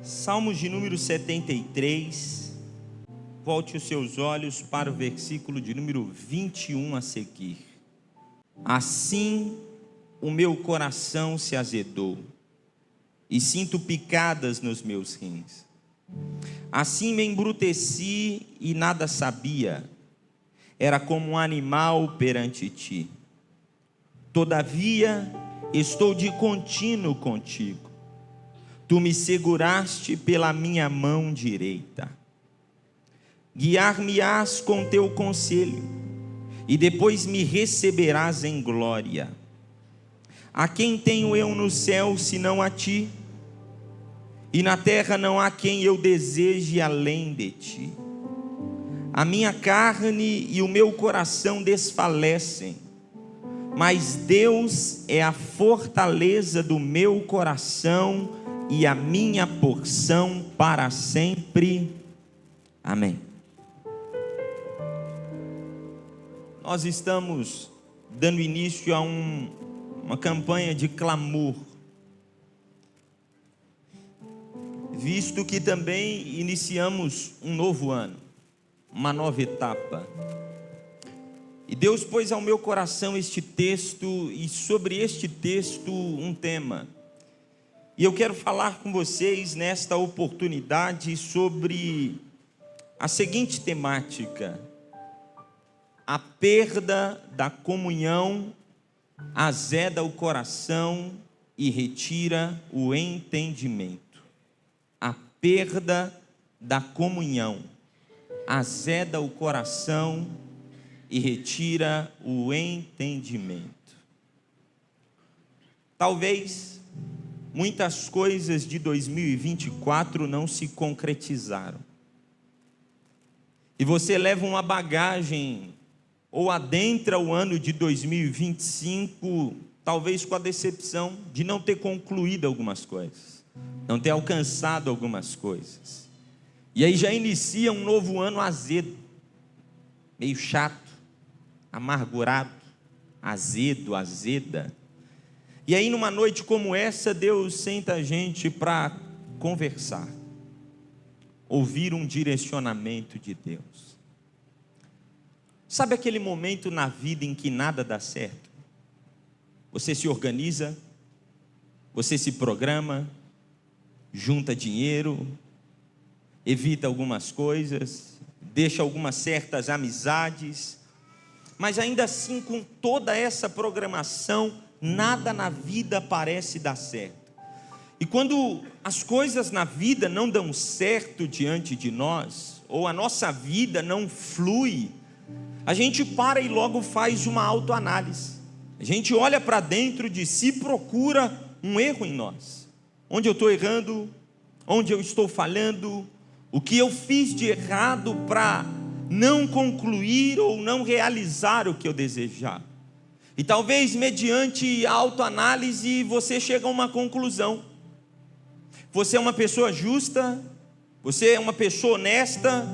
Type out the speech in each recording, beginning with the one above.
Salmos de número 73, volte os seus olhos para o versículo de número 21 a seguir. Assim o meu coração se azedou, e sinto picadas nos meus rins. Assim me embruteci e nada sabia, era como um animal perante ti. Todavia estou de contínuo contigo, tu me seguraste pela minha mão direita. Guiar-me-ás com teu conselho, e depois me receberás em glória. A quem tenho eu no céu, senão a ti? E na terra não há quem eu deseje além de ti. A minha carne e o meu coração desfalecem, mas Deus é a fortaleza do meu coração e a minha porção para sempre. Amém. Nós estamos dando início a uma campanha de clamor, visto que também iniciamos um novo ano, uma nova etapa. E Deus pôs ao meu coração este texto, e sobre este texto um tema. E eu quero falar com vocês nesta oportunidade sobre a seguinte temática: a perda da comunhão azeda o coração e retira o entendimento. A perda da comunhão azeda o coração e retira o entendimento. Talvez muitas coisas de 2024 não se concretizaram, e você leva uma bagagem, ou adentra o ano de 2025, talvez com a decepção de não ter concluído algumas coisas, não ter alcançado algumas coisas, e aí já inicia um novo ano azedo, meio chato, amargurado, azedo, azeda. E aí numa noite como essa, Deus senta a gente para conversar, ouvir um direcionamento de Deus. Sabe aquele momento na vida em que nada dá certo? Você se organiza, você se programa, junta dinheiro, evita algumas coisas, deixa algumas certas amizades, mas ainda assim, com toda essa programação, nada na vida parece dar certo. E quando as coisas na vida não dão certo diante de nós, ou a nossa vida não flui, a gente para e logo faz uma autoanálise. A gente olha para dentro de si e procura um erro em nós. Onde eu estou errando? Onde eu estou falhando? O que eu fiz de errado para não concluir ou não realizar o que eu desejava? E talvez mediante a autoanálise você chega a uma conclusão. Você é uma pessoa justa, você é uma pessoa honesta,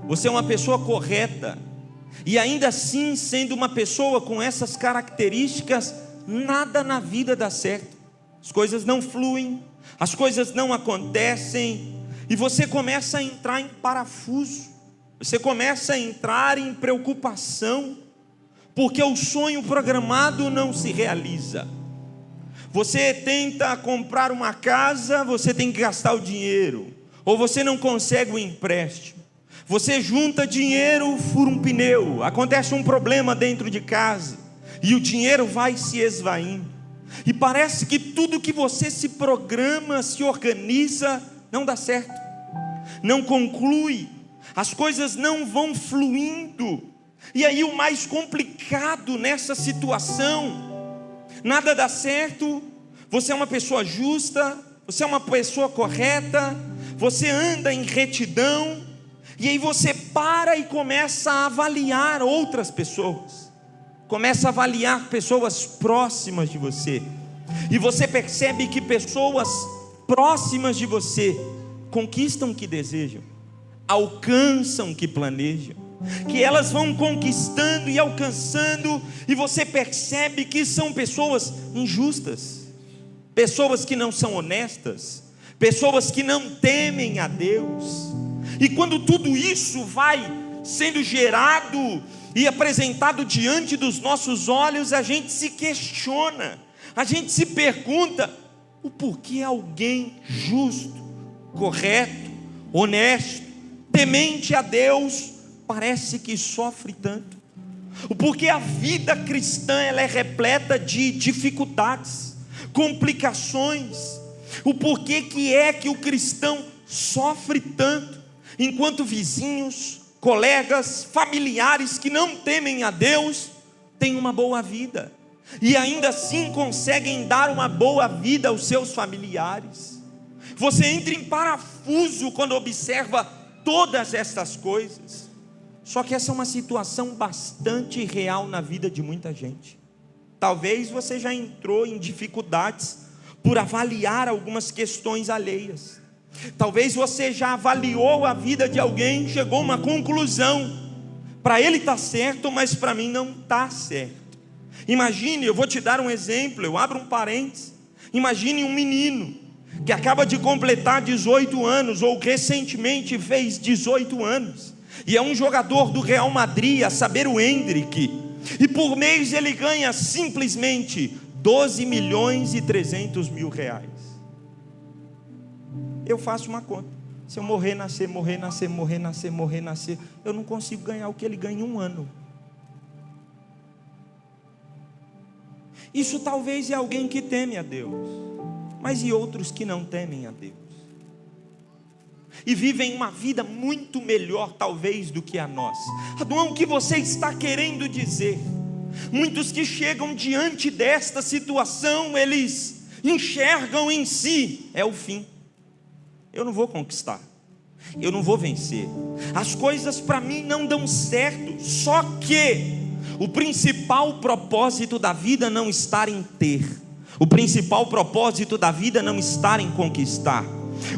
você é uma pessoa correta, e ainda assim, sendo uma pessoa com essas características, nada na vida dá certo. As coisas não fluem, as coisas não acontecem, e você começa a entrar em parafuso, você começa a entrar em preocupação, porque o sonho programado não se realiza. Você tenta comprar uma casa, você tem que gastar o dinheiro, ou você não consegue o empréstimo. Você junta dinheiro, fura um pneu, acontece um problema dentro de casa, e o dinheiro vai se esvaindo, e parece que tudo que você se programa, se organiza, não dá certo, não conclui, as coisas não vão fluindo. E aí o mais complicado nessa situação, nada dá certo, você é uma pessoa justa, você é uma pessoa correta, você anda em retidão, e aí você para e começa a avaliar outras pessoas, começa a avaliar pessoas próximas de você, e você percebe que pessoas próximas de você conquistam o que desejam, alcançam o que planejam, que elas vão conquistando e alcançando, e você percebe que são pessoas injustas, pessoas que não são honestas, pessoas que não temem a Deus. E quando tudo isso vai sendo gerado e apresentado diante dos nossos olhos, a gente se questiona, a gente se pergunta: o porquê alguém justo, correto, honesto, temente a Deus, parece que sofre tanto? O porquê a vida cristã ela é repleta de dificuldades, complicações? O porquê que o cristão sofre tanto, enquanto vizinhos, colegas, familiares que não temem a Deus têm uma boa vida, e ainda assim conseguem dar uma boa vida aos seus familiares? Você entra em parafuso quando observa todas estas coisas. Só que essa é uma situação bastante real na vida de muita gente. Talvez você já entrou em dificuldades por avaliar algumas questões alheias. Talvez você já avaliou a vida de alguém, chegou a uma conclusão: para ele está certo, mas para mim não está certo. Imagine, eu vou te dar um exemplo, eu abro um parênteses. Imagine um menino que acaba de completar 18 anos, ou recentemente fez 18 anos, e é um jogador do Real Madrid, a saber, o Endrick, e por mês ele ganha simplesmente 12.300.000 reais. Eu faço uma conta: se eu morrer, nascer, eu não consigo ganhar o que ele ganha em um ano. Isso talvez é alguém que teme a Deus, mas e outros que não temem a Deus? E vivem uma vida muito melhor talvez do que a nossa. Aduão, o que você está querendo dizer? Muitos que chegam diante desta situação, eles enxergam em si: é o fim, eu não vou conquistar, eu não vou vencer, as coisas para mim não dão certo. Só que o principal propósito da vida não está em ter, o principal propósito da vida não está em conquistar.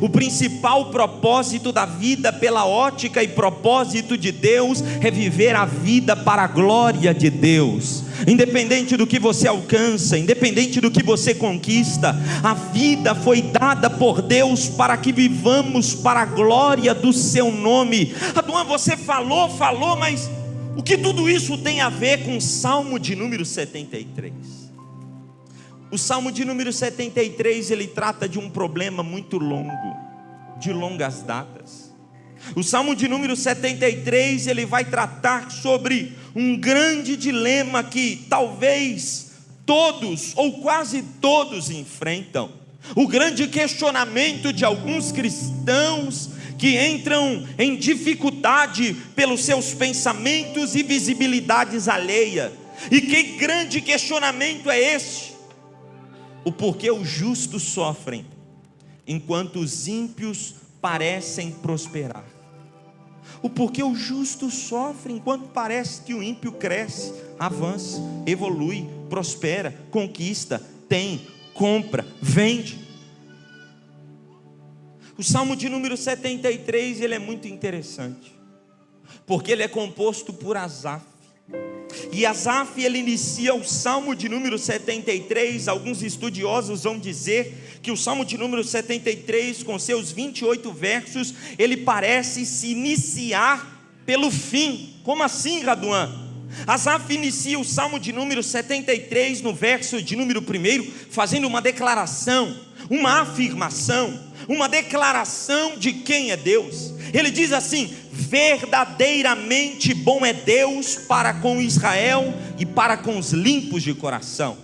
O principal propósito da vida, pela ótica e propósito de Deus, é viver a vida para a glória de Deus. Independente do que você alcança, independente do que você conquista, a vida foi dada por Deus para que vivamos para a glória do seu nome. Aduan, você falou, mas o que tudo isso tem a ver com o Salmo de número 73? O Salmo de número 73, ele trata de um problema muito longo, de longas datas. O Salmo de número 73, ele vai tratar sobre um grande dilema que talvez todos, ou quase todos, enfrentam. O grande questionamento de alguns cristãos que entram em dificuldade pelos seus pensamentos e visibilidades alheias. E que grande questionamento é este? O porquê os justos sofrem, enquanto os ímpios parecem prosperar. O porquê os justos sofrem, enquanto parece que o ímpio cresce, avança, evolui, prospera, conquista, tem, compra, vende. O Salmo de número 73, ele é muito interessante, porque ele é composto por Asaf. E Asaf, ele inicia o Salmo de número 73, alguns estudiosos vão dizer que o Salmo de número 73, com seus 28 versos, ele parece se iniciar pelo fim. Como assim, Raduan? Asaf inicia o Salmo de número 73, no verso de número 1, fazendo uma declaração, uma afirmação, uma declaração de quem é Deus. Ele diz assim: verdadeiramente bom é Deus para com Israel e para com os limpos de coração.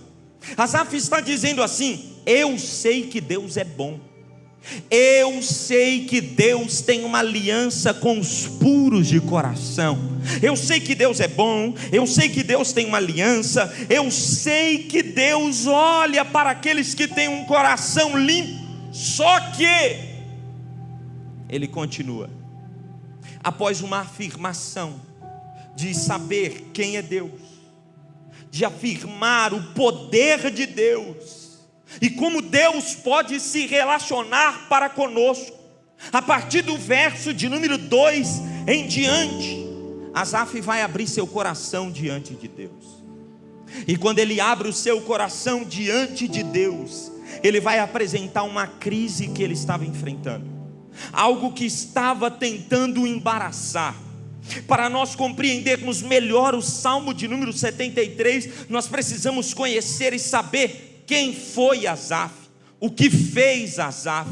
Asaf está dizendo assim: eu sei que Deus é bom, eu sei que Deus tem uma aliança com os puros de coração, eu sei que Deus é bom, eu sei que Deus tem uma aliança, eu sei que Deus olha para aqueles que têm um coração limpo. Só que ele continua, após uma afirmação de saber quem é Deus, de afirmar o poder de Deus e como Deus pode se relacionar para conosco, a partir do verso de número 2 em diante, Asaf vai abrir seu coração diante de Deus. E quando ele abre o seu coração diante de Deus, ele vai apresentar uma crise que ele estava enfrentando, algo que estava tentando o embaraçar. Para nós compreendermos melhor o Salmo de número 73, nós precisamos conhecer e saber quem foi Asaf, o que fez Asaf.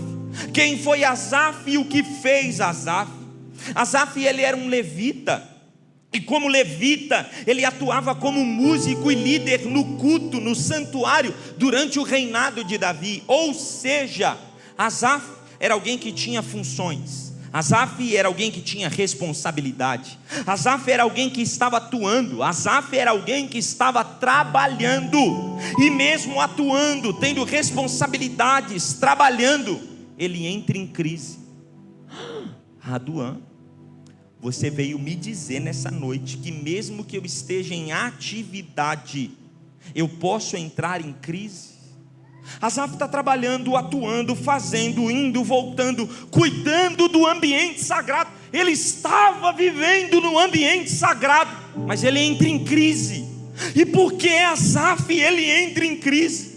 Quem foi Asaf e o que fez Asaf? Asaf, ele era um levita, e como levita, ele atuava como músico e líder no culto, no santuário, durante o reinado de Davi. Ou seja, Asaf era alguém que tinha funções, Asaf era alguém que tinha responsabilidade, Asaf era alguém que estava atuando, Asaf era alguém que estava trabalhando, e mesmo atuando, tendo responsabilidades, trabalhando, ele entra em crise. Aduan, você veio me dizer nessa noite que mesmo que eu esteja em atividade, eu posso entrar em crise? Asaf está trabalhando, atuando, fazendo, indo, voltando, cuidando do ambiente sagrado. Ele estava vivendo no ambiente sagrado, mas ele entra em crise. E por que Asaf ele entra em crise?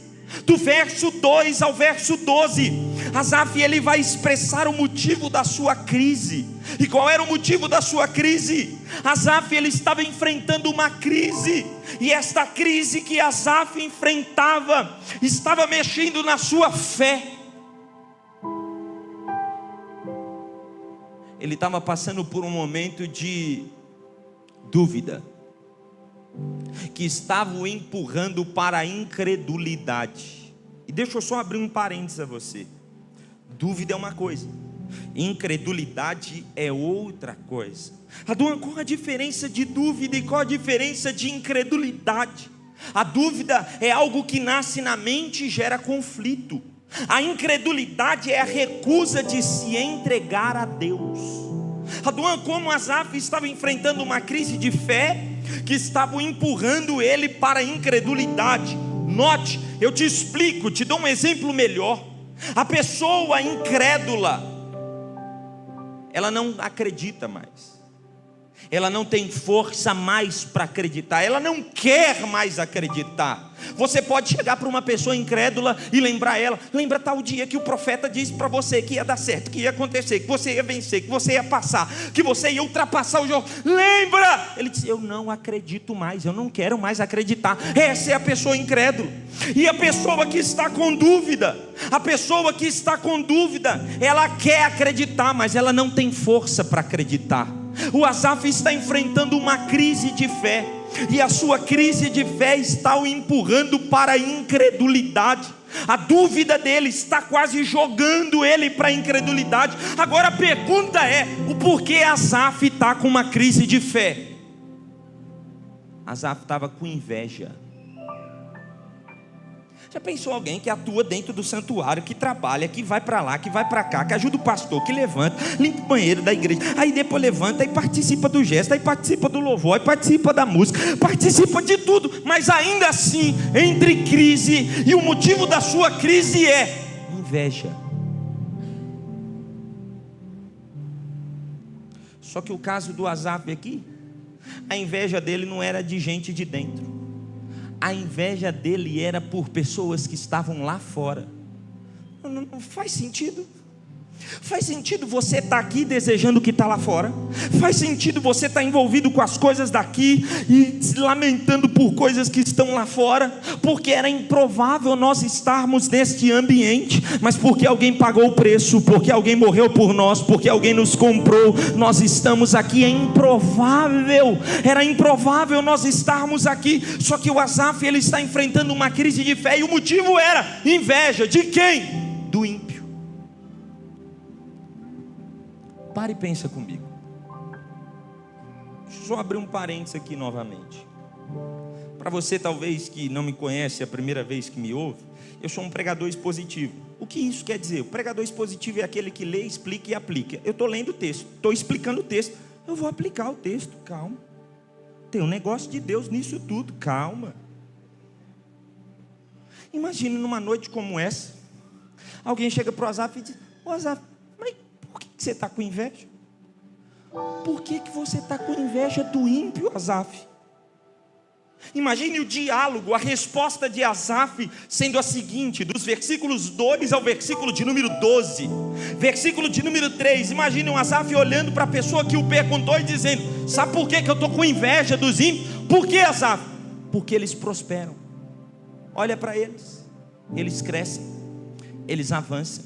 Do verso 2 ao verso 12, Asaf ele vai expressar o motivo da sua crise. E qual era o motivo da sua crise? Asaf ele estava enfrentando uma crise, e esta crise que Asaf enfrentava estava mexendo na sua fé. Ele estava passando por um momento de dúvida, que estava o empurrando para a incredulidade. E deixa eu só abrir um parênteses a você. Dúvida é uma coisa, incredulidade é outra coisa. Aduan, qual a diferença de dúvida e qual a diferença de incredulidade? A dúvida é algo que nasce na mente e gera conflito. A incredulidade é a recusa de se entregar a Deus. Aduan, como Asaf estava enfrentando uma crise de fé que estava empurrando ele para a incredulidade. Note, eu te explico, te dou um exemplo melhor. A pessoa incrédula, ela não acredita mais, ela não tem força mais para acreditar, ela não quer mais acreditar. Você pode chegar para uma pessoa incrédula e lembrar ela: lembra tal dia que o profeta disse para você que ia dar certo, que ia acontecer, que você ia vencer, que você ia passar, que você ia ultrapassar o jogo. Lembra? Ele disse: eu não acredito mais, eu não quero mais acreditar. Essa é a pessoa incrédula. E a pessoa que está com dúvida, a pessoa que está com dúvida, ela quer acreditar, mas ela não tem força para acreditar. O Asaf está enfrentando uma crise de fé, e a sua crise de fé está o empurrando para a incredulidade. A dúvida dele está quase jogando ele para a incredulidade. Agora a pergunta é: o porquê Asaf está com uma crise de fé? Asaf estava com inveja. Já pensou alguém que atua dentro do santuário, que trabalha, que vai para lá, que vai para cá, que ajuda o pastor, que levanta, limpa o banheiro da igreja, aí depois levanta e participa do gesto, aí participa do louvor, aí participa da música, participa de tudo, mas ainda assim entra em crise, e o motivo da sua crise é inveja. Só que o caso do Asaf aqui, a inveja dele não era de gente de dentro. A inveja dele era por pessoas que estavam lá fora. Não faz sentido. Faz sentido você estar aqui desejando o que está lá fora? Faz sentido você estar envolvido com as coisas daqui e se lamentando por coisas que estão lá fora? Porque era improvável nós estarmos neste ambiente, mas porque alguém pagou o preço, porque alguém morreu por nós, porque alguém nos comprou, nós estamos aqui. É improvável, era improvável nós estarmos aqui. Só que o Asaf, ele está enfrentando uma crise de fé, e o motivo era inveja. De quem? Do ímpio. Pare e pensa comigo. Deixa eu só abrir um parênteses aqui novamente. Para você talvez que não me conhece, é a primeira vez que me ouve, eu sou um pregador expositivo. O que isso quer dizer? O pregador expositivo é aquele que lê, explica e aplica. Eu estou lendo o texto, estou explicando o texto, eu vou aplicar o texto, calma. Tem um negócio de Deus nisso tudo, calma. Imagine numa noite como essa, alguém chega para o Asaf e diz: ô Asaf, mas por que você está com inveja? Por que você está com inveja do ímpio, Asaf? Imagine o diálogo, a resposta de Asaf sendo a seguinte, dos versículos 2 ao versículo de número 12, versículo de número 3, imagine um Asaf olhando para a pessoa que o perguntou e dizendo: sabe por que eu estou com inveja dos ímpios? Por que, Asaf? Porque eles prosperam. Olha para eles, eles crescem, eles avançam,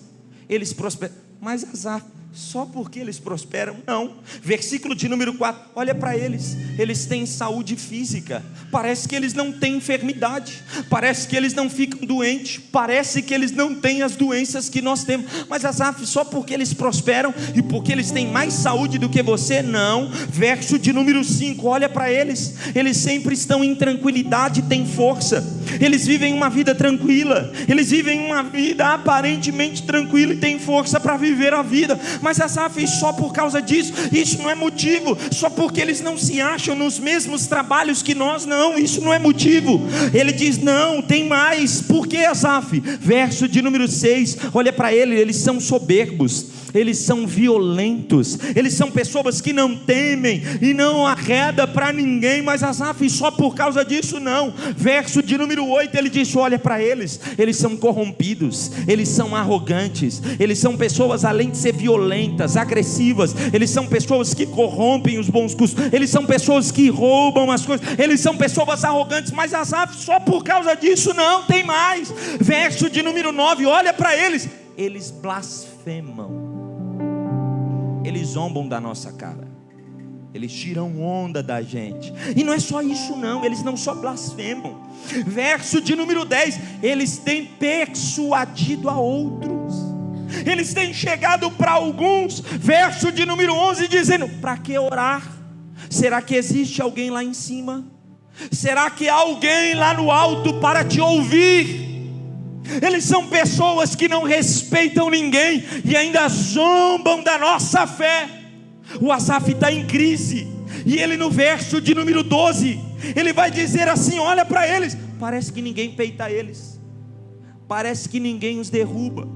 eles prosperam. Mas Asaf, só porque eles prosperam? Não. Versículo de número 4, olha para eles, eles têm saúde física, parece que eles não têm enfermidade, parece que eles não ficam doentes, parece que eles não têm as doenças que nós temos. Mas Asaf, só porque eles prosperam e porque eles têm mais saúde do que você? Não. Verso de número 5, olha para eles sempre estão em tranquilidade, têm força, eles vivem uma vida tranquila, eles vivem uma vida aparentemente tranquila e têm força para viver a vida. Mas Asaf, só por causa disso, isso não é motivo. Só porque eles não se acham nos mesmos trabalhos que nós, não, isso não é motivo. Ele diz: não, tem mais. Por que, Asaf? Verso de número 6, olha para ele, eles são soberbos, eles são violentos, eles são pessoas que não temem e não arreda para ninguém. Mas Asaf, só por causa disso, não. Verso de número 8, ele diz: olha para eles são corrompidos, eles são arrogantes, eles são pessoas, além de ser violentas, agressivas, eles são pessoas que corrompem os bons costumes, eles são pessoas que roubam as coisas, eles são pessoas arrogantes. Mas Asaf, só por causa disso, não, tem mais. Verso de número 9, olha para eles blasfemam, eles zombam da nossa cara, eles tiram onda da gente. E não é só isso não, eles não só blasfemam. Verso de número 10, eles têm persuadido a outros, eles têm chegado para alguns, verso de número 11, dizendo: para que orar? Será que existe alguém lá em cima? Será que há alguém lá no alto para te ouvir? Eles são pessoas que não respeitam ninguém e ainda zombam da nossa fé. O Asaf está em crise, e ele no verso de número 12, ele vai dizer assim: olha para eles, parece que ninguém peita eles, parece que ninguém os derruba,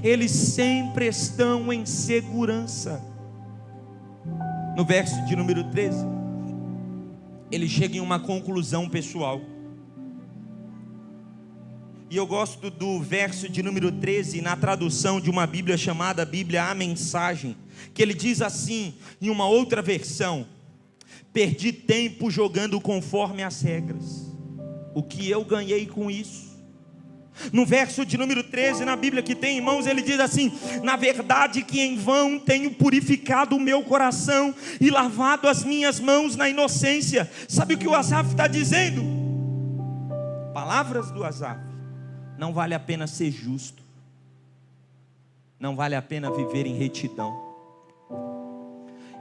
eles sempre estão em segurança. No verso de número 13, ele chega em uma conclusão pessoal, e eu gosto do verso de número 13, na tradução de uma Bíblia chamada Bíblia A Mensagem, que ele diz assim, em uma outra versão: perdi tempo jogando conforme as regras, o que eu ganhei com isso? No verso de número 13, na Bíblia que tem em mãos, ele diz assim: na verdade que em vão tenho purificado o meu coração e lavado as minhas mãos na inocência. Sabe o que o Asaf está dizendo? Palavras do Asaf: não vale a pena ser justo, não vale a pena viver em retidão.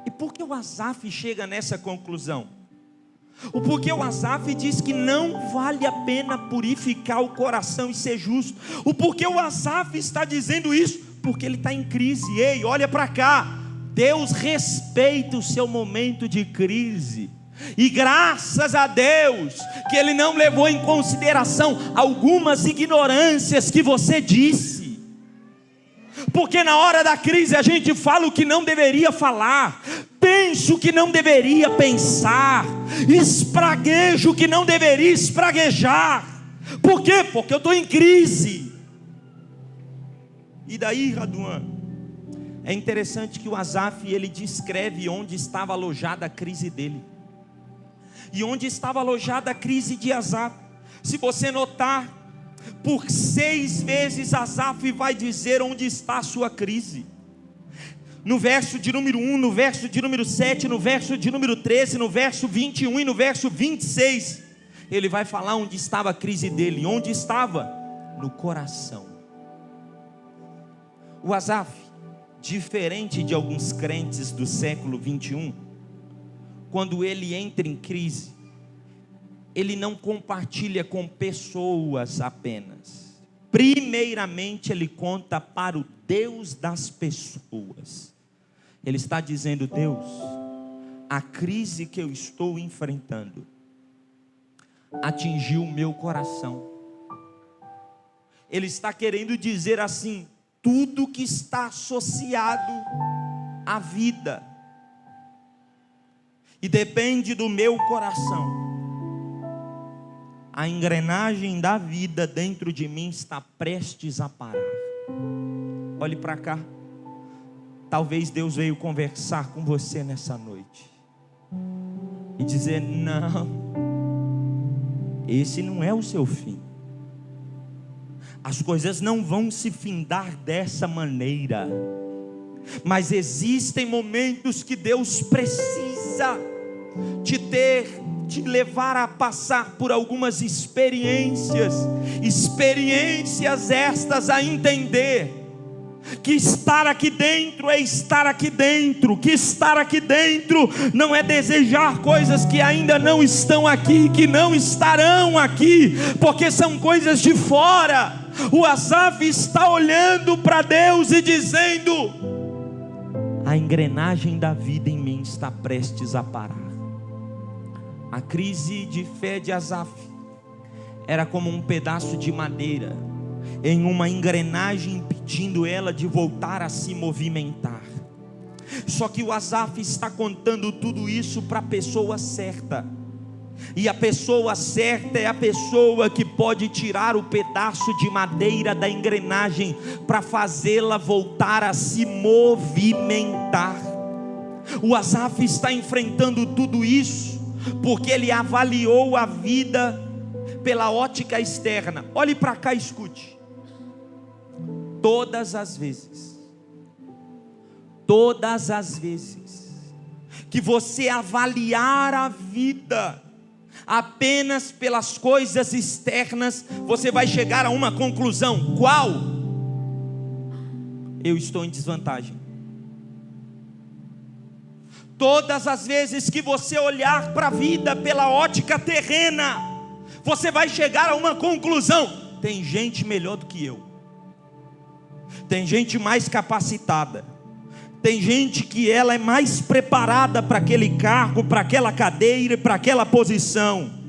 E por que o Asaf chega nessa conclusão? O porquê o Asaf diz que não vale a pena purificar o coração e ser justo? O porquê o Asaf está dizendo isso? Porque ele está em crise. Ei, olha para cá, Deus respeita o seu momento de crise, e graças a Deus que Ele não levou em consideração algumas ignorâncias que você disse, porque na hora da crise a gente fala o que não deveria falar, pensa o que não deveria pensar, espragueja o que não deveria espraguejar. Por quê? Porque eu estou em crise. E daí, Raduan, é interessante que o Asaf, ele descreve onde estava alojada a crise dele, e onde estava alojada a crise de Asaf. Se você notar, por 6 vezes Asaf vai dizer onde está a sua crise. No verso de número 1, no verso de número 7, no verso de número 13, no verso 21 e no verso 26, ele vai falar onde estava a crise dele. Onde estava? No coração. O Asaf, diferente de alguns crentes do século 21, quando ele entra em crise, ele não compartilha com pessoas apenas. Primeiramente ele conta para o Deus das pessoas. Ele está dizendo: Deus, a crise que eu estou enfrentando atingiu o meu coração. Ele está querendo dizer assim: tudo que está associado à vida e depende do meu coração, A engrenagem da vida dentro de mim está prestes a parar. Olhe para cá. Talvez Deus veio conversar com você nessa noite e dizer: não, esse não é o seu fim. As coisas não vão se findar dessa maneira. Mas existem momentos que Deus precisa te levar a passar por algumas experiências estas a entender que estar aqui dentro é estar aqui dentro, que estar aqui dentro não é desejar coisas que ainda não estão aqui, que não estarão aqui, porque são coisas de fora. O Asaf está olhando para Deus e dizendo: a engrenagem da vida em mim está prestes a parar. A crise de fé de Asaf era como um pedaço de madeira em uma engrenagem, impedindo ela de voltar a se movimentar. Só que o Asaf está contando tudo isso para a pessoa certa. E a pessoa certa é a pessoa que pode tirar o pedaço de madeira da engrenagem para fazê-la voltar a se movimentar. O Asaf está enfrentando tudo isso porque ele avaliou a vida pela ótica externa. Olhe para cá e escute. Todas as vezes que você avaliar a vida apenas pelas coisas externas, você vai chegar a uma conclusão. Qual? Eu estou em desvantagem. Todas as vezes que você olhar para a vida pela ótica terrena, você vai chegar a uma conclusão: tem gente melhor do que eu, tem gente mais capacitada, tem gente que ela é mais preparada para aquele cargo, para aquela cadeira, para aquela posição.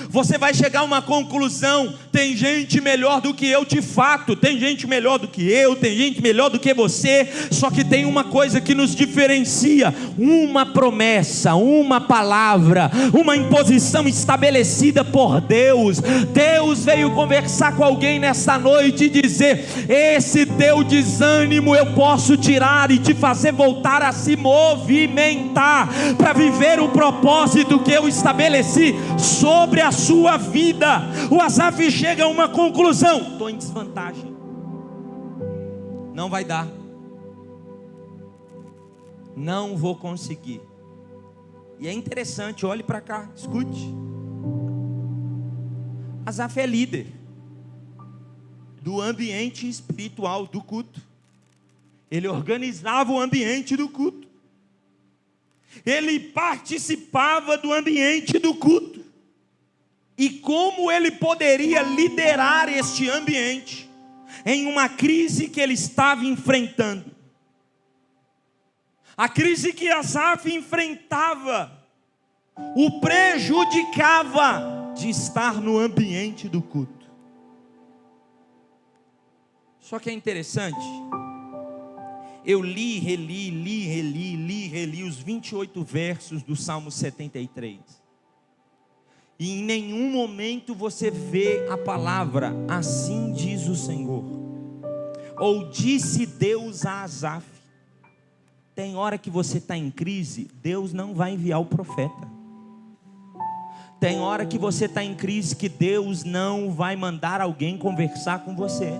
Você vai chegar a uma conclusão: tem gente melhor do que eu de fato, tem gente melhor do que eu, tem gente melhor do que você. Só que tem uma coisa que nos diferencia: uma promessa, uma palavra, uma imposição estabelecida por Deus. Deus veio conversar com alguém nesta noite e dizer: esse teu desânimo eu posso tirar e te fazer voltar a se movimentar, para viver o propósito que eu estabeleci sobre a sua vida. O Asaf chega a uma conclusão: estou em desvantagem, não vai dar, não vou conseguir. E é interessante, olhe para cá, escute. Asaf é líder do ambiente espiritual do culto. Ele organizava o ambiente do culto, ele participava do ambiente do culto. E como ele poderia liderar este ambiente em uma crise que ele estava enfrentando? A crise que Asaf enfrentava o prejudicava de estar no ambiente do culto. Só que é interessante, eu li, reli os 28 versos do Salmo 73. E em nenhum momento você vê a palavra assim diz o Senhor, ou disse Deus a Asaf. Tem hora que você está em crise, Deus não vai enviar o profeta. Tem hora que você está em crise que Deus não vai mandar alguém conversar com você.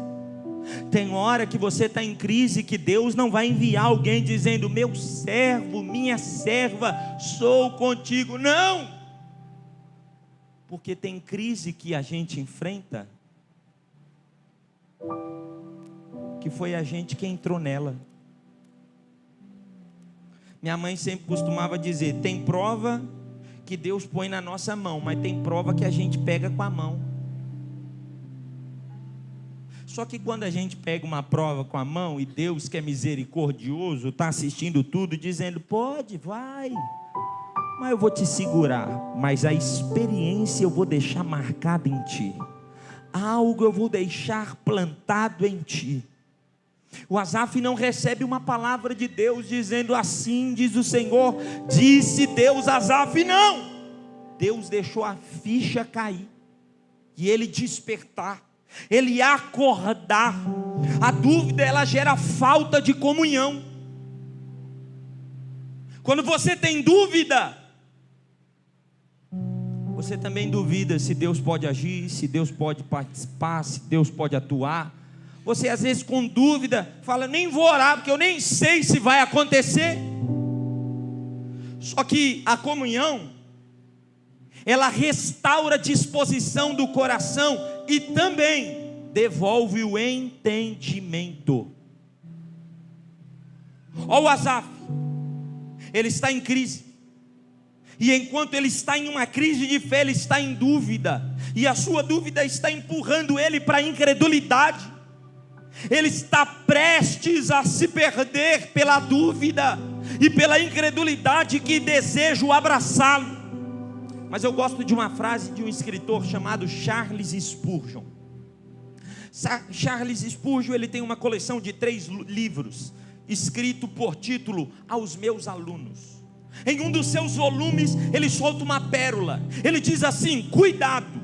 Tem hora que você está em crise que Deus não vai enviar alguém dizendo: meu servo, minha serva, sou contigo. Não! Porque tem crise que a gente enfrenta que foi a gente que entrou nela. Minha mãe sempre costumava dizer: tem prova que Deus põe na nossa mão, mas tem prova que a gente pega com a mão. Só que quando a gente pega uma prova com a mão e Deus, que é misericordioso, está assistindo tudo, dizendo: pode, vai, mas eu vou te segurar, mas a experiência eu vou deixar marcada em ti, algo eu vou deixar plantado em ti. O Asaf não recebe uma palavra de Deus dizendo: assim diz o Senhor, disse Deus a Asaf. Não, Deus deixou a ficha cair. e ele despertar, ele acordar. A dúvida, ela gera falta de comunhão. Quando você tem dúvida, você também duvida se Deus pode agir, se Deus pode participar, se Deus pode atuar. Você às vezes com dúvida fala, nem vou orar porque eu nem sei se vai acontecer. Só que a comunhão, ela restaura a disposição do coração e também devolve o entendimento. Olha o Asaf, ele está em crise, e enquanto ele está em uma crise de fé, ele está em dúvida, e a sua dúvida está empurrando ele para a incredulidade. Ele está prestes a se perder pela dúvida e pela incredulidade que desejam abraçá-lo. Mas eu gosto de uma frase de um escritor chamado Charles Spurgeon. Charles Spurgeon, ele tem uma coleção de 3 livros, escrito por título Aos Meus Alunos. Em um dos seus volumes, ele solta uma pérola. Ele diz assim: cuidado,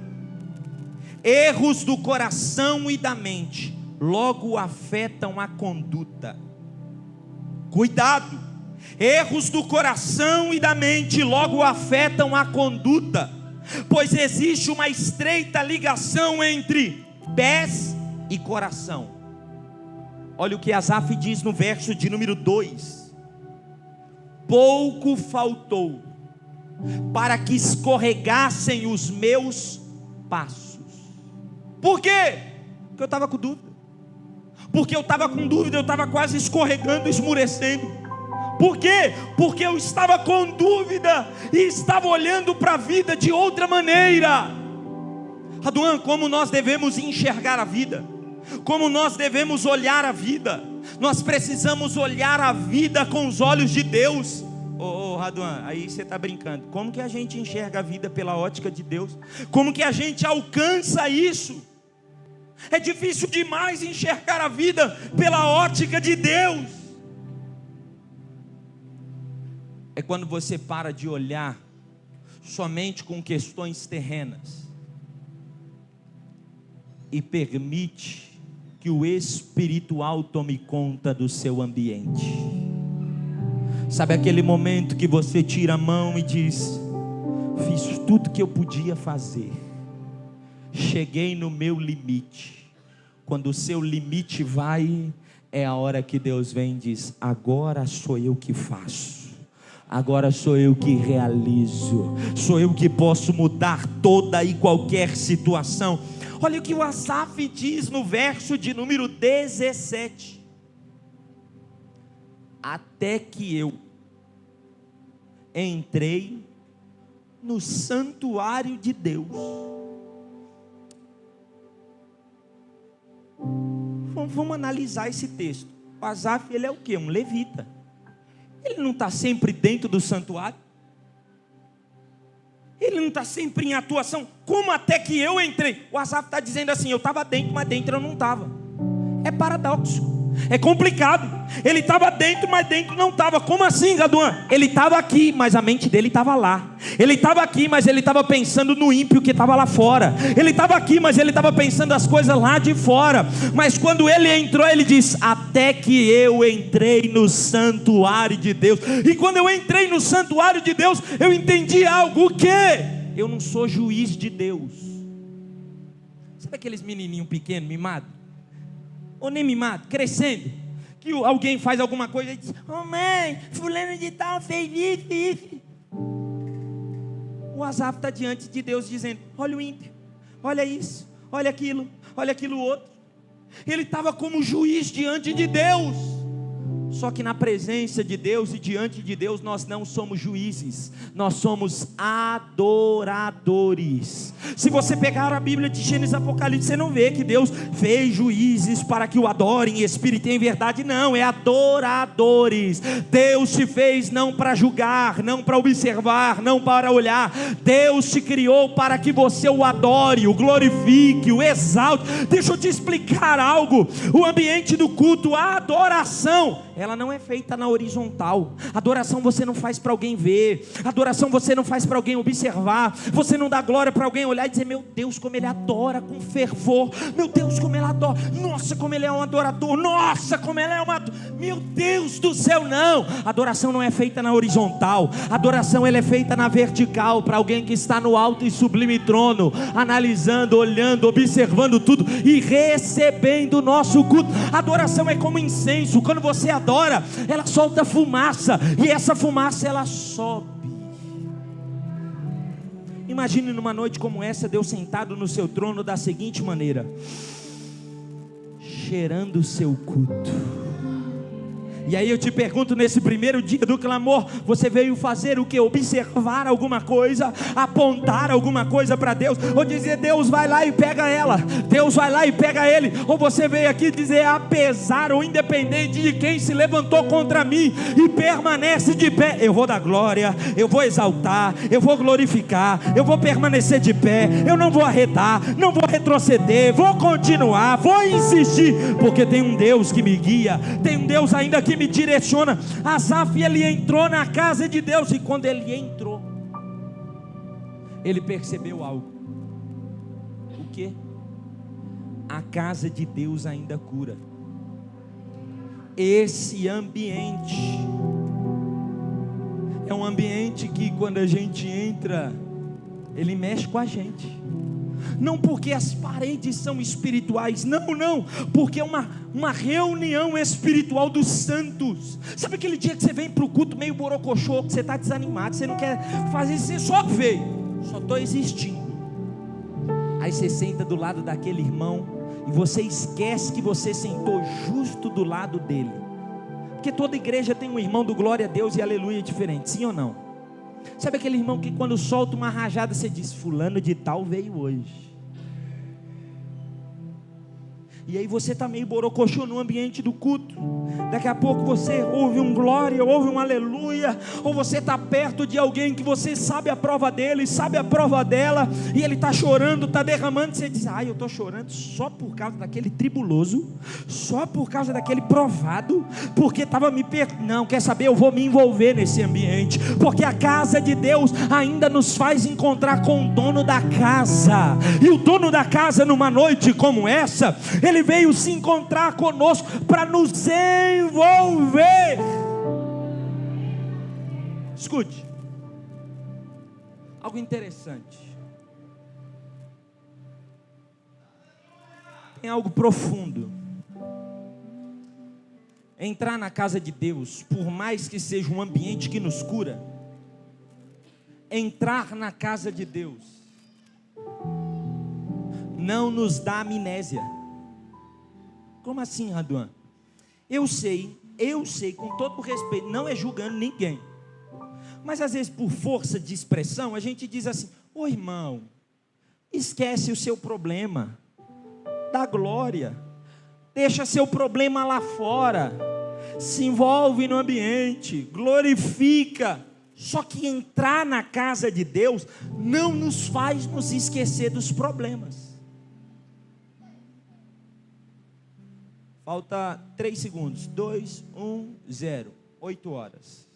erros do coração e da mente logo afetam a conduta. Cuidado, erros do coração e da mente logo afetam a conduta, pois existe uma estreita ligação entre pés e coração. Olha o que Asaf diz no verso de número 2: pouco faltou para que escorregassem os meus passos. Por quê? Porque eu estava com dúvida. Porque eu estava com dúvida, eu estava quase escorregando, esmurecendo. Por quê? Porque eu estava com dúvida e estava olhando para a vida de outra maneira. Raduan, como nós devemos enxergar a vida? Como nós devemos olhar a vida? Nós precisamos olhar a vida com os olhos de Deus. Raduan, aí você está brincando. Como que a gente enxerga a vida pela ótica de Deus? Como que a gente alcança isso? É difícil demais enxergar a vida pela ótica de Deus. É quando você para de olhar somente com questões terrenas e permite que o espiritual tome conta do seu ambiente. Sabe aquele momento que você tira a mão e diz: fiz tudo que eu podia fazer, cheguei no meu limite. Quando o seu limite vai, é a hora que Deus vem e diz: agora sou eu que faço, agora sou eu que realizo, sou eu que posso mudar toda e qualquer situação. Olha o que o Asaf diz no verso de número 17: até que eu entrei no santuário de Deus. Vamos analisar esse texto. O Asaf, ele é o quê? Um levita. Ele não está sempre dentro do santuário? Ele não está sempre em atuação? Como até que eu entrei? O Asaf está dizendo assim: eu estava dentro, mas dentro eu não estava. É paradoxo, é complicado. Ele estava dentro, mas dentro não estava. Como assim, Raduan? Ele estava aqui, mas a mente dele estava lá. Ele estava aqui, mas ele estava pensando no ímpio que estava lá fora. Ele estava aqui, mas ele estava pensando as coisas lá de fora. Mas quando ele entrou, ele diz: até que eu entrei no santuário de Deus. E quando eu entrei no santuário de Deus, eu entendi algo: o quê? Eu não sou juiz de Deus. Sabe aqueles menininhos pequenos, mimados? Ou nem mimado, crescendo, que alguém faz alguma coisa e diz: mãe, fulano de tal fez isso. O Asaf está diante de Deus dizendo: olha o ímpio, olha isso, olha aquilo outro. Ele estava como juiz diante de Deus. Só que na presença de Deus e diante de Deus nós não somos juízes, nós somos adoradores. Se você pegar a Bíblia de Gênesis e Apocalipse, você não vê que Deus fez juízes para que o adorem em espírito e em verdade. Não, é adoradores. Deus te fez não para julgar, não para observar, não para olhar. Deus te criou para que você o adore, o glorifique, o exalte. Deixa eu te explicar algo. O ambiente do culto, a adoração, ela não é feita na horizontal. Adoração você não faz para alguém ver, adoração você não faz para alguém observar, você não dá glória para alguém olhar e dizer: meu Deus, como ele adora com fervor, meu Deus, como ele adora, nossa, como ele é um adorador, nossa, como ele é uma, meu Deus do céu. Não, adoração não é feita na horizontal, adoração ela é feita na vertical, para alguém que está no alto e sublime trono, analisando, olhando, observando tudo e recebendo o nosso culto. Adoração é como incenso, quando você adora, ela solta fumaça, e essa fumaça ela sobe. Imagine numa noite como essa, Deus sentado no seu trono da seguinte maneira: cheirando o seu culto. E aí eu te pergunto, nesse primeiro dia do clamor, você veio fazer o que? Observar alguma coisa, apontar alguma coisa para Deus, ou dizer: Deus vai lá e pega ela, Deus vai lá e pega ele? Ou você veio aqui dizer: apesar ou independente de quem se levantou contra mim e permanece de pé, eu vou dar glória, eu vou exaltar, eu vou glorificar, eu vou permanecer de pé, eu não vou arredar, não vou retroceder, vou continuar, vou insistir, porque tem um Deus que me guia, tem um Deus ainda que me direciona. Asaf, ele entrou na casa de Deus, e quando ele entrou, ele percebeu algo. O que? A casa de Deus ainda cura. Esse ambiente é um ambiente que, quando a gente entra, ele mexe com a gente. Não porque as paredes são espirituais, não, porque é uma reunião espiritual dos santos. Sabe aquele dia que você vem para o culto meio borocochô, que você está desanimado, você não quer fazer, você só veio, só estou existindo. Aí você senta do lado daquele irmão, e você esquece que você sentou justo do lado dele, porque toda igreja tem um irmão do glória a Deus e aleluia diferente, sim ou não? Sabe aquele irmão que quando solta uma rajada você diz: fulano de tal veio hoje. E aí você está meio borocochô no ambiente do culto. Daqui a pouco você ouve um glória, ouve um aleluia, ou você está perto de alguém que você sabe a prova dele, sabe a prova dela, e ele está chorando, está derramando, e você diz: eu estou chorando só por causa daquele tribuloso, só por causa daquele provado, porque estava não, quer saber, eu vou me envolver nesse ambiente, porque a casa de Deus ainda nos faz encontrar com o dono da casa. E o dono da casa, numa noite como essa, ele veio se encontrar conosco para nos envolver. Escute, algo interessante, tem algo profundo. Entrar na casa de Deus, por mais que seja um ambiente que nos cura, entrar na casa de Deus não nos dá amnésia. Como assim, Raduan? Eu sei, com todo o respeito, não é julgando ninguém, mas às vezes por força de expressão, a gente diz assim: ô irmão, esquece o seu problema, dá glória, deixa seu problema lá fora, se envolve no ambiente, glorifica. Só que entrar na casa de Deus não nos faz nos esquecer dos problemas. Falta 3 segundos. 2, 1, 0. 8 horas.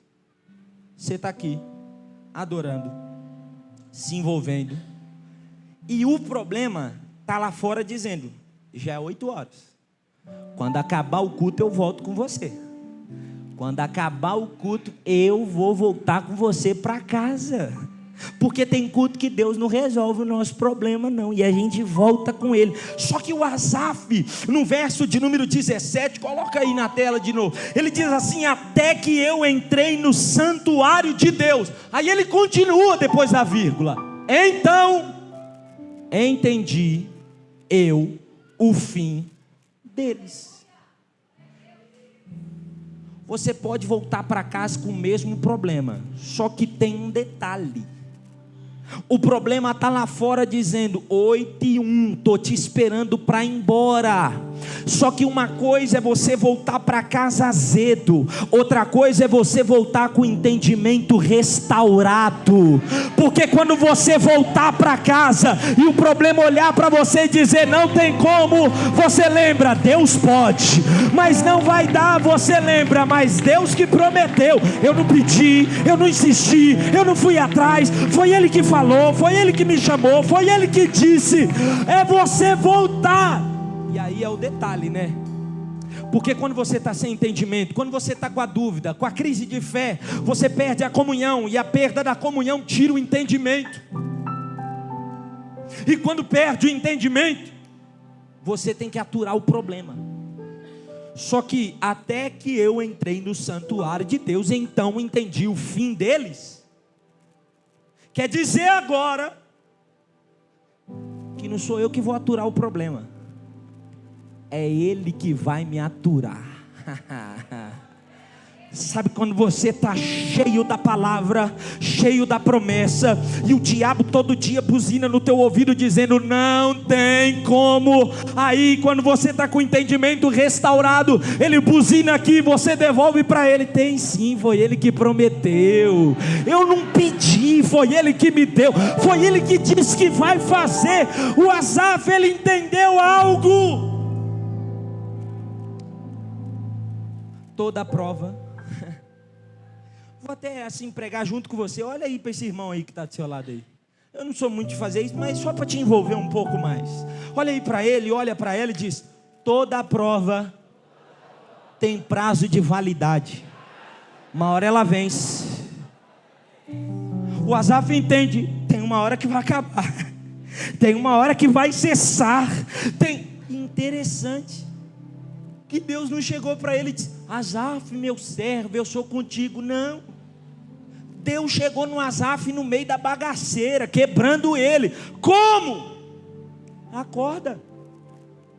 Você está aqui, adorando, se envolvendo, e o problema está lá fora dizendo: já é 8 horas. Quando acabar o culto eu volto com você. Quando acabar o culto eu vou voltar com você para casa. Porque tem culto que Deus não resolve o nosso problema não, e a gente volta com ele. Só que o Asaf, no verso de número 17, coloca aí na tela de novo, ele diz assim: até que eu entrei no santuário de Deus. Aí ele continua depois da vírgula: então entendi eu o fim deles. Você pode voltar para casa com o mesmo problema, só que tem um detalhe: o problema está lá fora dizendo 8:01, estou te esperando para ir embora. Só que uma coisa é você voltar para casa azedo, outra coisa é você voltar com o entendimento restaurado. Porque quando você voltar para casa e o problema olhar para você e dizer não tem como, você lembra, Deus pode, mas não vai dar. Você lembra, mas Deus que prometeu. Eu não pedi, eu não insisti, eu não fui atrás, foi Ele que falou, foi Ele que me chamou, foi Ele que disse. É você voltar. E aí é o detalhe, né? Porque quando você está sem entendimento, quando você está com a dúvida, com a crise de fé, você perde a comunhão, e a perda da comunhão tira o entendimento. E quando perde o entendimento, você tem que aturar o problema. Só que até que eu entrei no santuário de Deus, então entendi o fim deles. Quer dizer agora que não sou eu que vou aturar o problema, é Ele que vai me aturar. Sabe quando você está cheio da palavra, cheio da promessa, e o diabo todo dia buzina no teu ouvido dizendo não tem como. Aí quando você está com o entendimento restaurado, ele buzina aqui, você devolve para ele, tem sim, foi Ele que prometeu, eu não pedi, foi Ele que me deu, foi Ele que disse que vai fazer. O Asaf, ele entendeu algo. Toda a prova, vou até assim pregar junto com você. Olha aí para esse irmão aí que está do seu lado aí. Eu não sou muito de fazer isso, mas só para te envolver um pouco mais. Olha aí para ele, olha para ela e diz: toda prova tem prazo de validade, uma hora ela vence. O Asaf entende, tem uma hora que vai acabar, tem uma hora que vai cessar. Interessante que Deus não chegou para ele e disse: Asaf, meu servo, eu sou contigo. Não, Deus chegou no Asaf no meio da bagaceira, quebrando ele. Como? Acorda,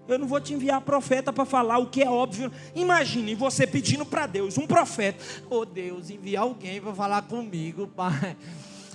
eu não vou te enviar profeta para falar o que é óbvio. Imagine você pedindo para Deus, um profeta: oh Deus, envia alguém para falar comigo, Pai.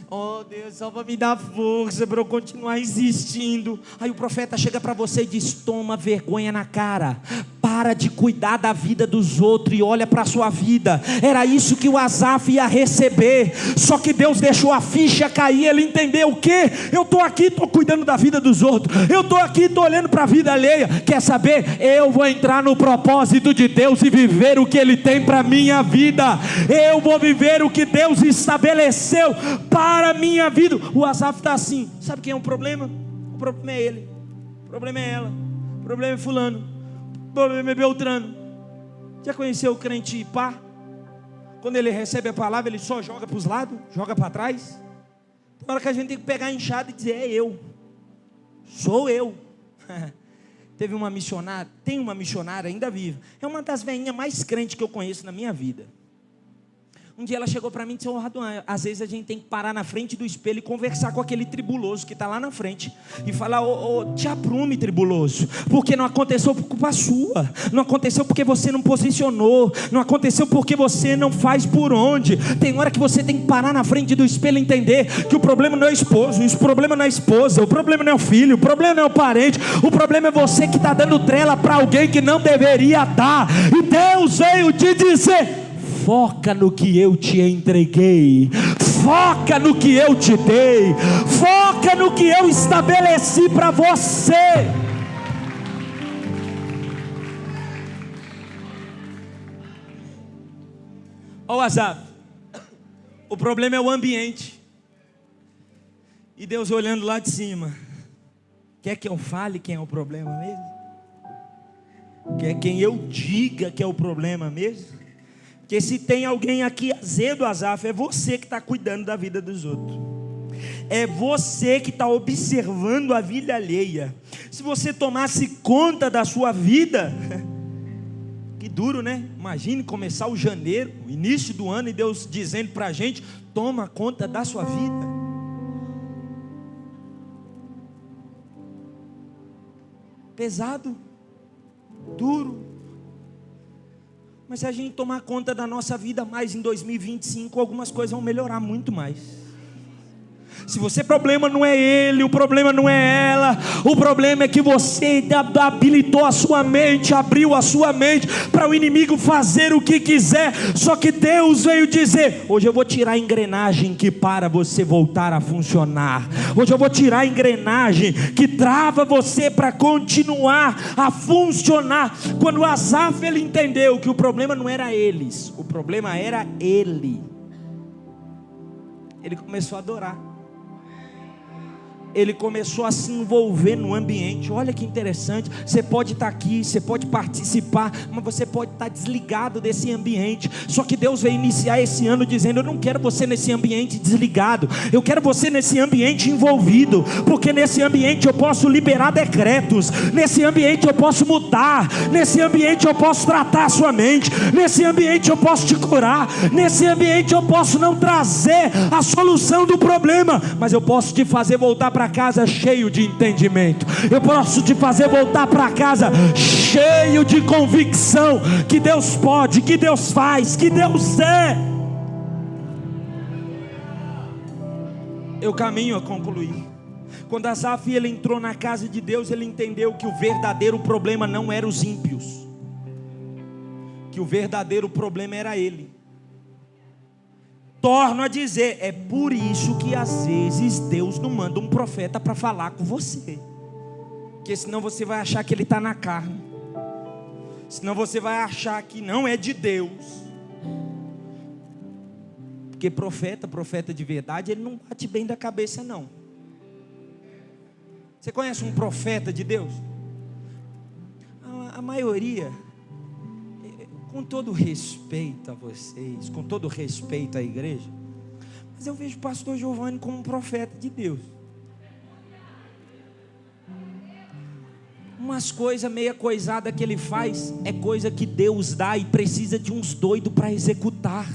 Oh Deus, só para me dar força para eu continuar existindo. Aí o profeta chega para você e diz: toma vergonha na cara, para de cuidar da vida dos outros e olha para a sua vida. Era isso que o Asaf ia receber. Só que Deus deixou a ficha cair. Ele entendeu o quê? Eu estou aqui, estou cuidando da vida dos outros, eu estou aqui, estou olhando para a vida alheia. Quer saber? Eu vou entrar no propósito de Deus e viver o que Ele tem para a minha vida. Eu vou viver o que Deus estabeleceu para a minha vida. O Asaf está assim. Sabe quem é o problema? O problema é ele, o problema é ela, o problema é fulano, o problema é Beltrano. Já conheceu o crente pá? Quando ele recebe a palavra, ele só joga para os lados, joga para trás. Na hora que a gente tem que pegar a enxada e dizer: é eu, sou eu. Teve uma missionária, tem uma missionária ainda viva, é uma das velhinhas mais crentes que eu conheço na minha vida. Um dia ela chegou para mim e disse: Raduan, às vezes a gente tem que parar na frente do espelho e conversar com aquele tribuloso que está lá na frente e falar: te aprume, tribuloso, porque não aconteceu por culpa sua, não aconteceu porque você não posicionou, não aconteceu porque você não faz por onde. Tem hora que você tem que parar na frente do espelho e entender que o problema não é o esposo, o problema não é a esposa, o problema não é o filho, o problema não é o parente, o problema é você que está dando trela para alguém que não deveria dar. E Deus veio te dizer: foca no que eu te entreguei, foca no que eu te dei, foca no que eu estabeleci para você. Ó, Asaf, o problema é o ambiente, e Deus olhando lá de cima: quer que eu fale quem é o problema mesmo? Quer quem eu diga que é o problema mesmo? Porque se tem alguém aqui azedo, Asaf, é você que está cuidando da vida dos outros. É você que está observando a vida alheia. Se você tomasse conta da sua vida, que duro, né? Imagine começar o janeiro, o início do ano, e Deus dizendo para a gente: toma conta da sua vida. Pesado, duro. Mas se a gente tomar conta da nossa vida mais em 2025, algumas coisas vão melhorar muito mais. Se você, problema não é ele, o problema não é ela, o problema é que você habilitou a sua mente, abriu a sua mente para o inimigo fazer o que quiser. Só que Deus veio dizer: hoje eu vou tirar a engrenagem que para você voltar a funcionar. Hoje eu vou tirar a engrenagem que trava você para continuar a funcionar. Quando Asaf, ele entendeu que o problema não era eles, o problema era ele, ele começou a adorar. Ele começou a se envolver no ambiente. Olha que interessante, você pode estar aqui, você pode participar, mas você pode estar desligado desse ambiente. Só que Deus veio iniciar esse ano dizendo: eu não quero você nesse ambiente desligado, eu quero você nesse ambiente envolvido, porque nesse ambiente eu posso liberar decretos, nesse ambiente eu posso mudar, nesse ambiente eu posso tratar a sua mente, nesse ambiente eu posso te curar, nesse ambiente eu posso não trazer a solução do problema, mas eu posso te fazer voltar para casa cheio de entendimento. Eu posso te fazer voltar para casa cheio de convicção que Deus pode, que Deus faz, que Deus é. Eu caminho a concluir. Quando Asaf, ele entrou na casa de Deus, ele entendeu que o verdadeiro problema não era os ímpios, que o verdadeiro problema era ele. Torno a dizer, é por isso que às vezes Deus não manda um profeta para falar com você, porque senão você vai achar que ele está na carne, senão você vai achar que não é de Deus, porque profeta de verdade, ele não bate bem da cabeça não. Você conhece um profeta de Deus? A maioria, com todo respeito a vocês, com todo respeito à igreja, mas eu vejo o pastor Giovanni como um profeta de Deus. Umas coisas meia coisada que ele faz, é coisa que Deus dá e precisa de uns doidos para executar.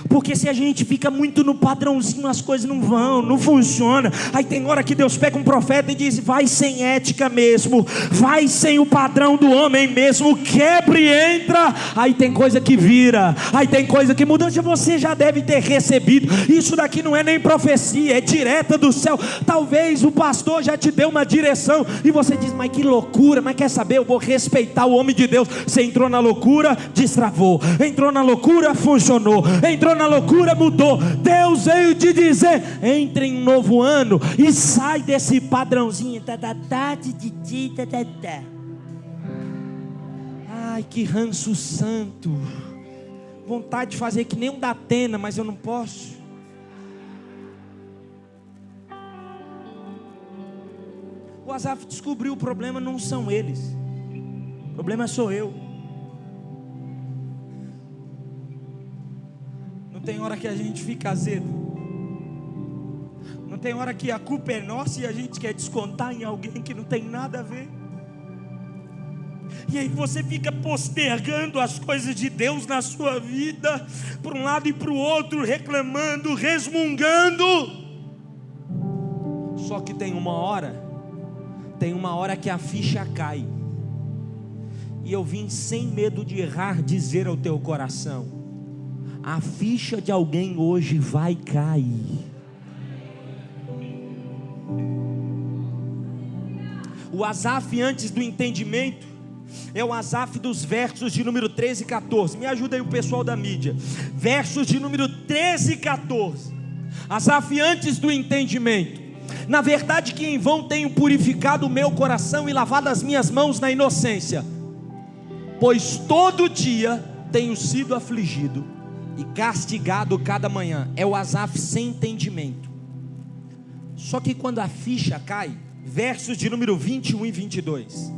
Porque se a gente fica muito no padrãozinho, as coisas não funcionam. Aí tem hora que Deus pega um profeta e diz: vai sem ética mesmo, vai sem o padrão do homem mesmo, quebra e entra. Aí tem coisa que vira, aí tem coisa que muda. Você já deve ter recebido. Isso daqui não é nem profecia, é direta do céu. Talvez o pastor já te deu uma direção e você diz: mas que loucura, mas quer saber, eu vou respeitar o homem de Deus. Você entrou na loucura, destravou. Entrou na loucura, funcionou. Entrou na loucura, mudou. Deus veio te dizer: entre em um novo ano e sai desse padrãozinho. Ai, que ranço santo. Vontade de fazer que nem um da Atena, mas eu não posso. O Asaf descobriu: o problema não são eles, o problema sou eu. Não tem hora que a gente fica azedo, não tem hora que a culpa é nossa e a gente quer descontar em alguém que não tem nada a ver. E aí você fica postergando as coisas de Deus na sua vida, para um lado e para o outro, reclamando, resmungando. Só que tem uma hora que a ficha cai. E eu vim sem medo de errar dizer ao teu coração: a ficha de alguém hoje vai cair. O Asaf antes do entendimento é o Asaf dos versos de número 13 e 14. Me ajuda aí o pessoal da mídia. Versos de número 13 e 14. Asaf antes do entendimento: na verdade que em vão tenho purificado o meu coração e lavado as minhas mãos na inocência, pois todo dia tenho sido afligido e castigado cada manhã. É o Asaf sem entendimento. Só que quando a ficha cai, versos de número 21 e 22,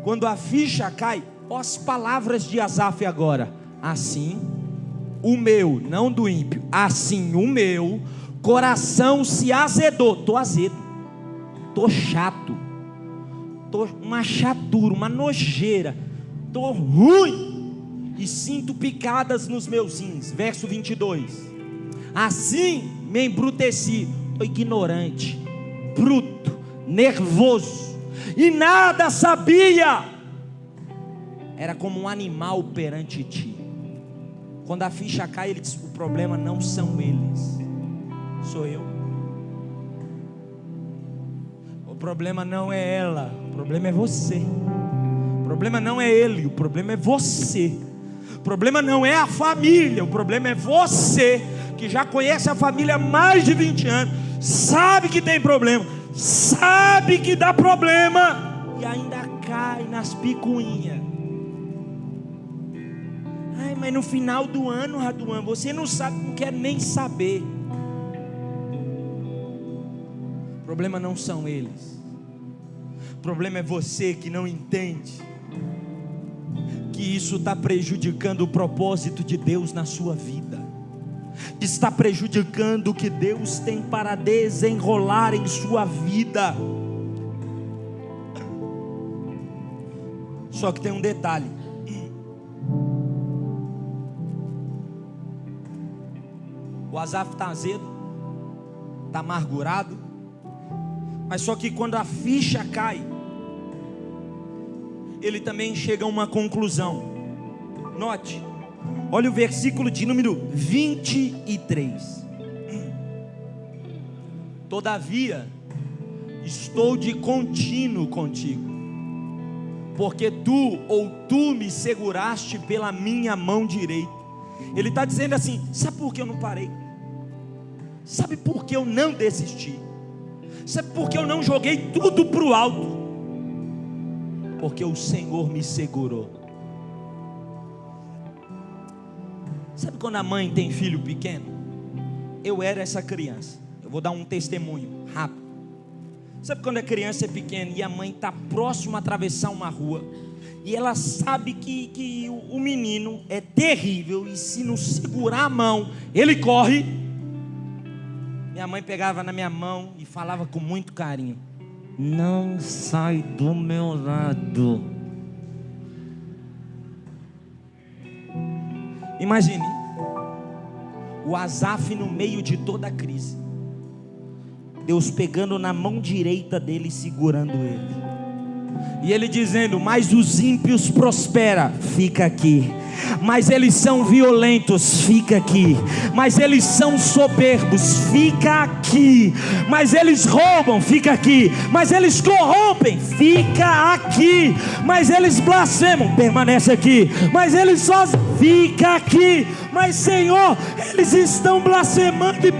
quando a ficha cai, ó as palavras de Asaf agora: assim o meu, não do ímpio, assim o meu coração se azedou. Estou azedo, estou chato, estou uma chatura, uma nojeira, estou ruim e sinto picadas nos meus rins. Verso 22: assim me embruteci, estou ignorante, bruto, nervoso e nada sabia, era como um animal perante ti. Quando a ficha cai, ele diz: o problema não são eles, sou eu. problema não é ela, o problema é você. O problema não é ele, o problema é você. O problema não é a família, o problema é você, que já conhece a família há mais de 20 anos, sabe que tem problema, sabe que dá problema, e ainda cai nas picuinhas. Ai, mas no final do ano, Raduan, você não sabe, não quer nem saber. O problema não são eles, o problema é você que não entende que isso está prejudicando o propósito de Deus na sua vida, está prejudicando o que Deus tem para desenrolar em sua vida. Só que tem um detalhe: o Asaf está azedo, está amargurado, mas só que quando a ficha cai, ele também chega a uma conclusão. Note, olha o versículo de número 23. Todavia, estou de contínuo contigo, porque tu me seguraste pela minha mão direita. Ele está dizendo assim: sabe por que eu não parei? Sabe por que eu não desisti? Sabe por que eu não joguei tudo para o alto? Porque o Senhor me segurou. Sabe quando a mãe tem filho pequeno? Eu era essa criança. Eu vou dar um testemunho rápido. Sabe quando a criança é pequena e a mãe está próxima a atravessar uma rua, e ela sabe que o menino é terrível, e se não segurar a mão, ele corre. Minha mãe pegava na minha mão e falava com muito carinho: não sai do meu lado. Imagine o Asaf no meio de toda a crise, Deus pegando na mão direita dele e segurando ele, e ele dizendo: mas os ímpios prosperam, fica aqui. Mas eles são violentos, fica aqui. Mas eles são soberbos, fica aqui. Mas eles roubam, fica aqui. Mas eles corrompem, fica aqui. Mas eles blasfemam, permanece aqui. Mas eles só, fica aqui. Mas Senhor, eles estão blasfemando e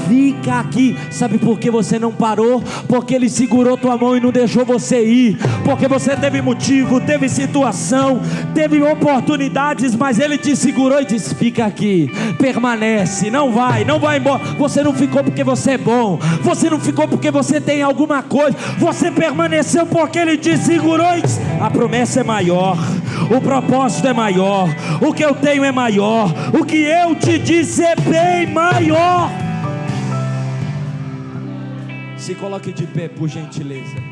fica aqui. Sabe por que você não parou? Porque Ele segurou tua mão e não deixou você ir. Porque você teve motivo, teve situação, teve oportunidades, mas Ele te segurou e disse: fica aqui, permanece, não vai embora. Você não ficou porque você é bom, você não ficou porque você tem alguma coisa, você permaneceu porque Ele te segurou e disse: a promessa é maior, o propósito é maior, o que eu tenho é maior, o que eu te disse é bem maior. Se coloque de pé, por gentileza.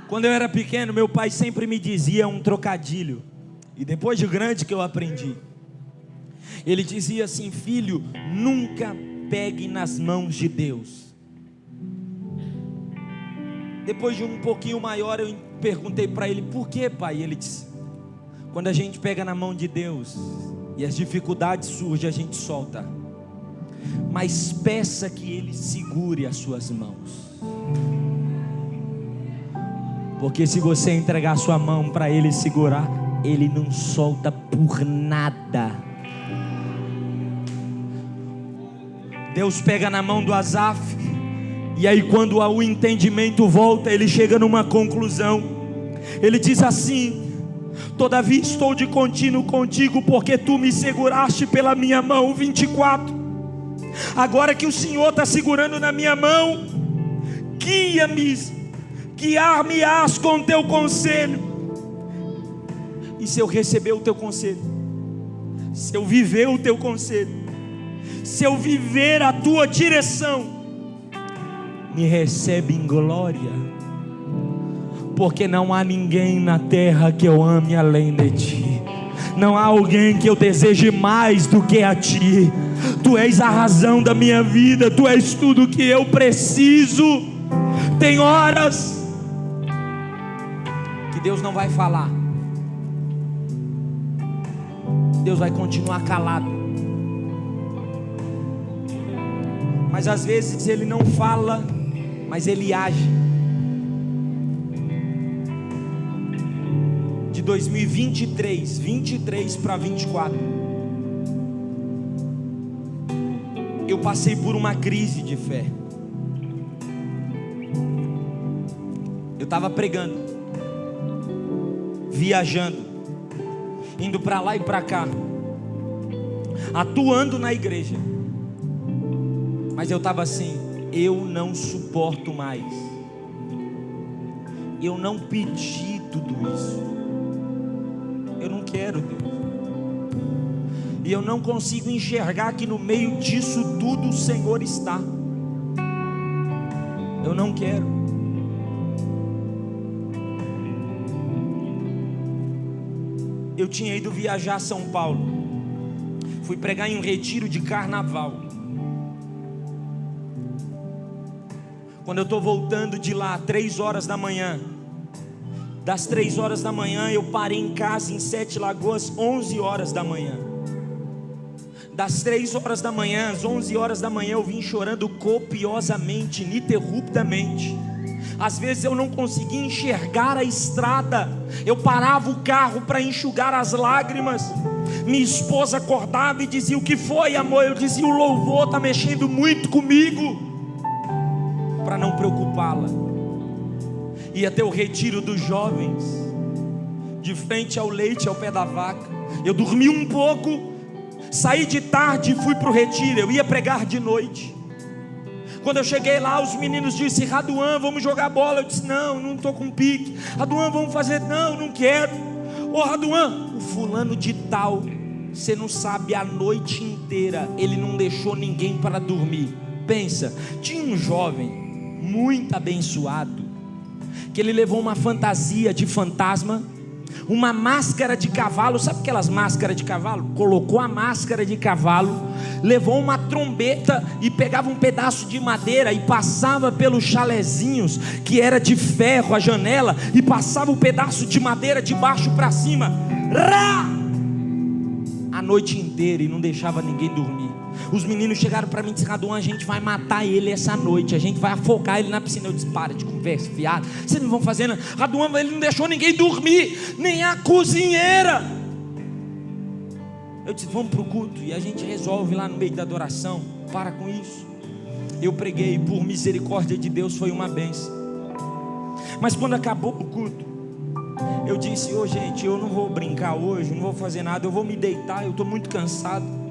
Quando eu era pequeno, meu pai sempre me dizia um trocadilho, e depois de grande que eu aprendi. Ele dizia assim: filho, nunca pegue nas mãos de Deus. Depois de um pouquinho maior, eu perguntei para ele: por que, pai? Ele disse: quando a gente pega na mão de Deus e as dificuldades surgem, a gente solta, mas peça que Ele segure as suas mãos. Porque se você entregar sua mão para Ele segurar, Ele não solta por nada. Deus pega na mão do Asaf, e aí quando o entendimento volta, ele chega numa conclusão. Ele diz assim: todavia estou de contínuo contigo, porque tu me seguraste pela minha mão. 24. Agora que o Senhor está segurando na minha mão, guiar-me-ás com teu conselho. E se eu receber o teu conselho, se eu viver o teu conselho, se eu viver a tua direção, me recebe em glória, porque não há ninguém na terra que eu ame além de ti. Não há alguém que eu deseje mais do que a ti. Tu és a razão da minha vida, tu és tudo que eu preciso. Tem horas que Deus não vai falar, Deus vai continuar calado. Mas às vezes Ele não fala, mas Ele age. De 2023 para 24, eu passei por uma crise de fé. Eu estava pregando, viajando, indo para lá e para cá, atuando na igreja, mas eu estava assim: eu não suporto mais. Eu não pedi tudo isso, eu não quero, Deus. E eu não consigo enxergar que no meio disso tudo o Senhor está. Eu não quero. Eu tinha ido viajar a São Paulo, fui pregar em um retiro de carnaval. Quando eu estou voltando de lá, 3 horas da manhã, das 3 horas da manhã eu parei em casa em Sete Lagoas, 11 horas da manhã. Das 3 horas da manhã às 11 horas da manhã eu vim chorando copiosamente, ininterruptamente. Às vezes eu não conseguia enxergar a estrada, eu parava o carro para enxugar as lágrimas. Minha esposa acordava e dizia: o que foi, amor? Eu dizia: o louvor está mexendo muito comigo. Para não preocupá-la, ia ter o retiro dos jovens, de frente ao leite, ao pé da vaca. Eu dormi um pouco, saí de tarde e fui para o retiro. Eu ia pregar de noite. Quando eu cheguei lá, os meninos disseram: Raduan, vamos jogar bola. Eu disse: não estou com pique. Raduan, vamos fazer? Não quero. Ô Raduan, o fulano de tal, você não sabe, a noite inteira ele não deixou ninguém para dormir. Pensa, tinha um jovem muito abençoado, que ele levou uma fantasia de fantasma, uma máscara de cavalo. Sabe aquelas máscaras de cavalo? Colocou a máscara de cavalo, levou uma trombeta e pegava um pedaço de madeira e passava pelos chalezinhos, que era de ferro, a janela, e passava o pedaço de madeira de baixo para cima, a noite inteira, e não deixava ninguém dormir. Os meninos chegaram para mim e disseram: Raduan, a gente vai matar ele essa noite, a gente vai afogar ele na piscina. Eu disse: para de conversa, fiado, vocês não vão fazer nada. Raduan, ele não deixou ninguém dormir, nem a cozinheira. Eu disse: vamos para o culto e a gente resolve lá no meio da adoração. Para com isso. Eu preguei, por misericórdia de Deus foi uma bênção. Mas quando acabou o culto, eu disse: gente, eu não vou brincar hoje, não vou fazer nada, eu vou me deitar, eu estou muito cansado.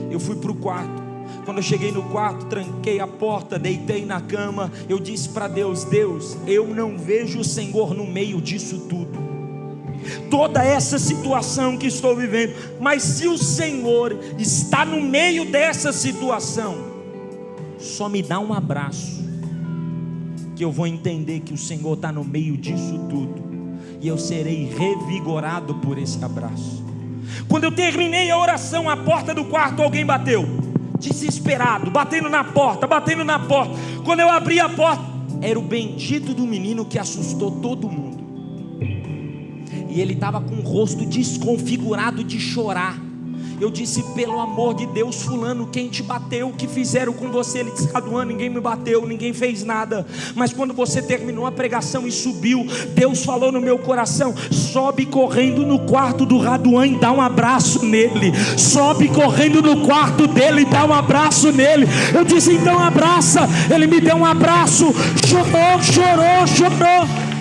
Eu fui para o quarto. Quando eu cheguei no quarto, tranquei a porta, deitei na cama. Eu disse para Deus: Deus, eu não vejo o Senhor no meio disso tudo, toda essa situação que estou vivendo, mas se o Senhor está no meio dessa situação, só me dá um abraço, que eu vou entender que o Senhor está no meio disso tudo, e eu serei revigorado por esse abraço. Quando eu terminei a oração, a porta do quarto, alguém bateu, desesperado, batendo na porta. Quando eu abri a porta, era o bendito do menino que assustou todo mundo, e ele estava com o rosto desconfigurado de chorar. Eu disse: pelo amor de Deus, fulano, quem te bateu? O que fizeram com você? Ele disse: Raduan, ninguém me bateu, ninguém fez nada. Mas quando você terminou a pregação e subiu, Deus falou no meu coração: sobe correndo no quarto do Raduan e dá um abraço nele. Sobe correndo no quarto dele e dá um abraço nele. Eu disse: então abraça. Ele me deu um abraço, chorou,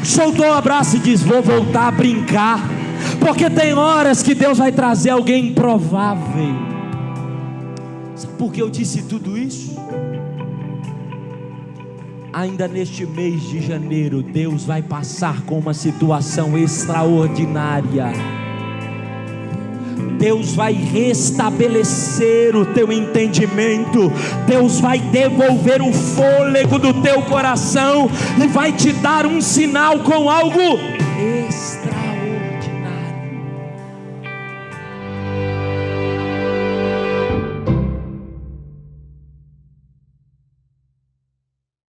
soltou o abraço e disse: vou voltar a brincar. Porque tem horas que Deus vai trazer alguém improvável. Sabe por que eu disse tudo isso? Ainda neste mês de janeiro, Deus vai passar com uma situação extraordinária. Deus vai restabelecer o teu entendimento. Deus vai devolver o fôlego do teu coração e vai te dar um sinal com algo extraordinário.